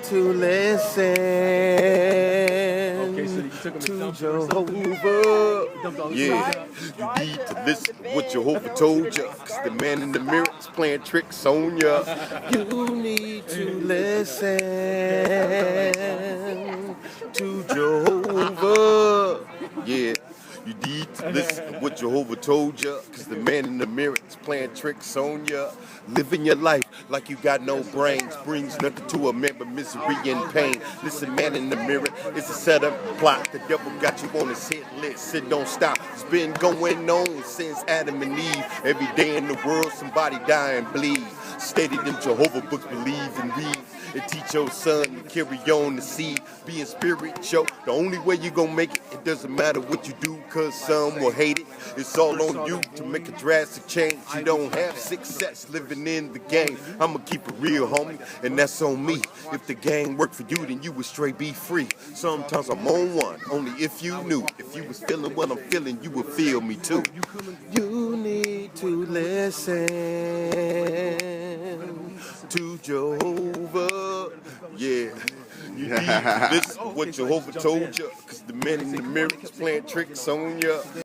to listen to Jehovah. Yeah, you need to listen to what Jehovah told you, cause the man in the mirror is playing tricks on ya. You need to listen to Jehovah. Yeah, you need to listen to what Jehovah told ya, cause the man in the mirror is playing tricks on ya. Living your life like you got no brains brings nothing to a man but misery and pain. Listen, man in the mirror, it's a setup plot. The devil got you on his hit list. It don't stop. It's been going on since Adam and Eve. Every day in the world, somebody die and bleed. Stated them Jehovah books, believe and read. And teach your son to carry on the seed. Being spiritual, the only way you gon' make it. It doesn't matter what you do, cause some will hate it. It's all on you to make a drastic change. You don't have success living in the game. I'ma keep it real, homie, and that's on me. If the game worked for you, then you would straight be free. Sometimes I'm on one, only if you knew. If you was feeling what I'm feeling, you would feel me too. You need to listen to Jehovah. Yeah, you need to listen to what Jehovah told you, cause the man in the mirror is playing tricks on ya.